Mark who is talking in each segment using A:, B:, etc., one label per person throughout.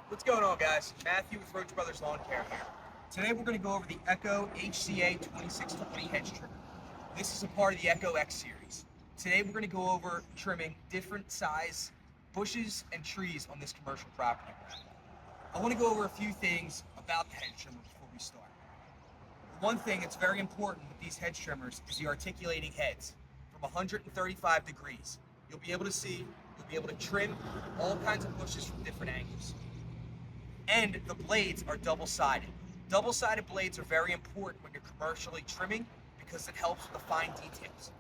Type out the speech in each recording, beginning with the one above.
A: What's going on, guys? Matthew with Roach Brothers Lawn Care here. Today we're going to go over the Echo HCA-2620 Hedge trimmer. This is a part of the Echo X series. Today we're going to go over trimming different size bushes and trees on this commercial property. I want to go over a few things about the hedge trimmer before we start. One thing that's very important with these hedge trimmers is the articulating heads from 135 degrees. You'll be able to trim all kinds of bushes from different angles. And the blades are double-sided. Double-sided blades are very important when you're commercially trimming because it helps with the fine details.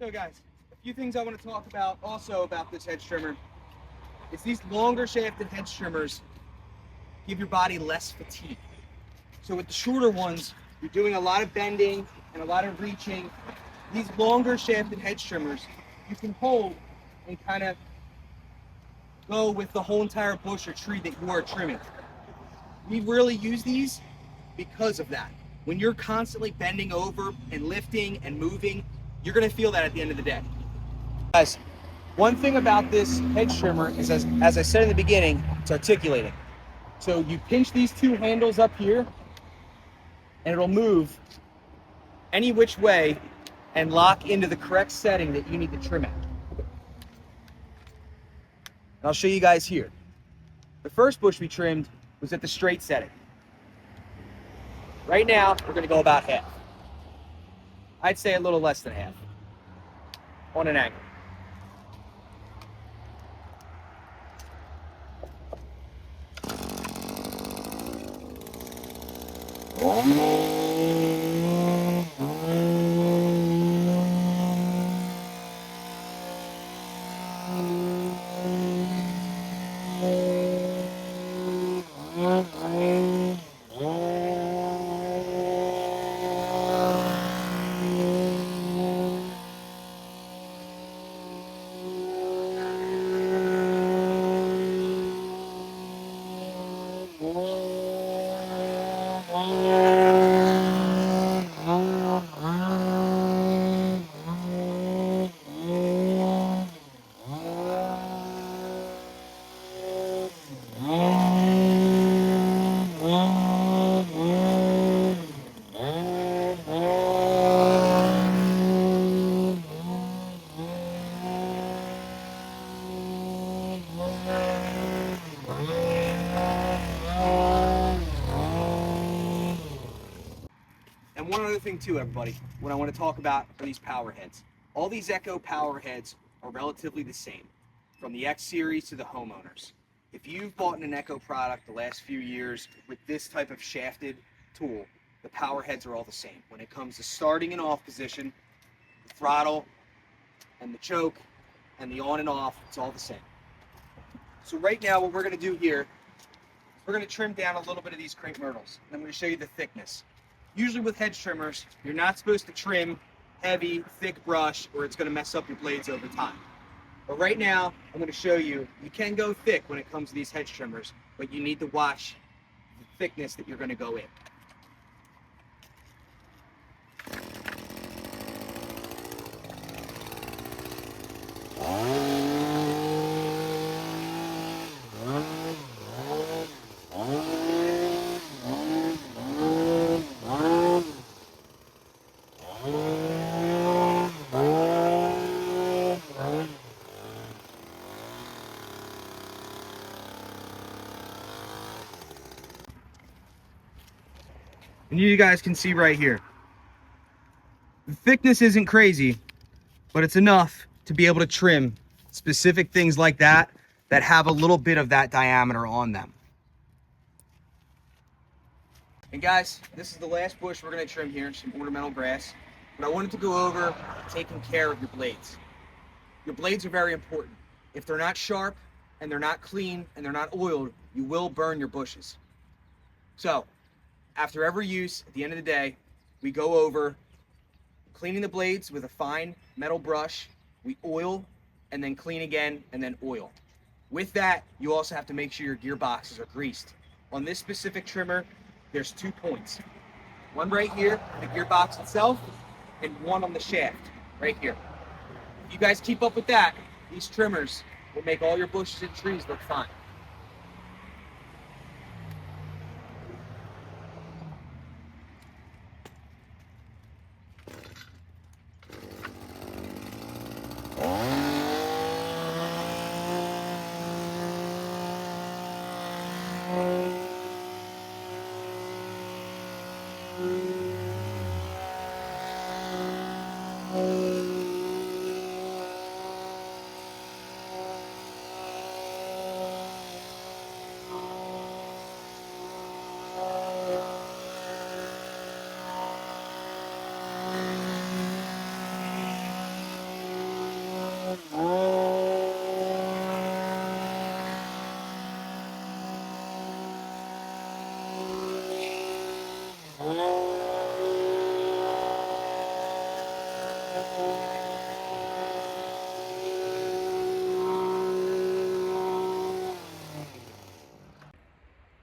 A: So guys, a few things I want to talk about also about this hedge trimmer is these longer shafted hedge trimmers give your body less fatigue. So with the shorter ones, you're doing a lot of bending and a lot of reaching. These longer shafted hedge trimmers, you can hold and kind of go with the whole entire bush or tree that you are trimming. We really use these because of that. When you're constantly bending over and lifting and moving, you're going to feel that at the end of the day. Guys, one thing about this hedge trimmer is, as I said in the beginning, it's articulating. So you pinch these two handles up here, and it'll move any which way and lock into the correct setting that you need to trim at. And I'll show you guys here. The first bush we trimmed was at the straight setting. Right now, we're going to go about half. I'd say a little less than half on an angle. one other thing too, everybody, what I want to talk about are these power heads. All these Echo power heads are relatively the same, from the X series to the homeowners. If you've bought an Echo product the last few years with this type of shafted tool, the power heads are all the same. When it comes to starting and off position, the throttle and the choke and the on and off, it's all the same. So right now what we're going to do here, we're going to trim down a little bit of these crepe myrtles. And I'm going to show you the thickness. Usually with hedge trimmers, you're not supposed to trim heavy, thick brush or it's going to mess up your blades over time. But right now, I'm going to show you, you can go thick when it comes to these hedge trimmers, but you need to watch the thickness that you're going to go in. And you guys can see right here, the thickness isn't crazy, but it's enough to be able to trim specific things like that that have a little bit of that diameter on them. And guys, this is the last bush we're going to trim here, some ornamental grass. But I wanted to go over taking care of your blades. Your blades are very important. If they're not sharp and they're not clean and they're not oiled, you will burn your bushes. So after every use, at the end of the day, we go over cleaning the blades with a fine metal brush, we oil, and then clean again, and then oil. With that, you also have to make sure your gearboxes are greased. On this specific trimmer, there's 2 points. One right here, the gearbox itself, and one on the shaft, right here. If you guys keep up with that, these trimmers will make all your bushes and trees look fine.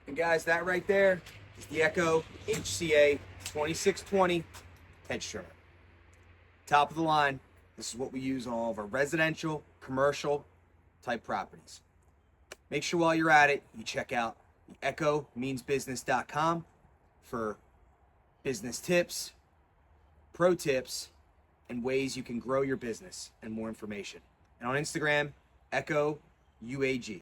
A: And guys, that right there is the Echo HCA-2620 Hedge trimmer. Top of the line. This is what we use on all of our residential, commercial type properties. Make sure while you're at it, you check out the echomeansbusiness.com for business tips, pro tips, and ways you can grow your business and more information. And on Instagram, Echo UAG.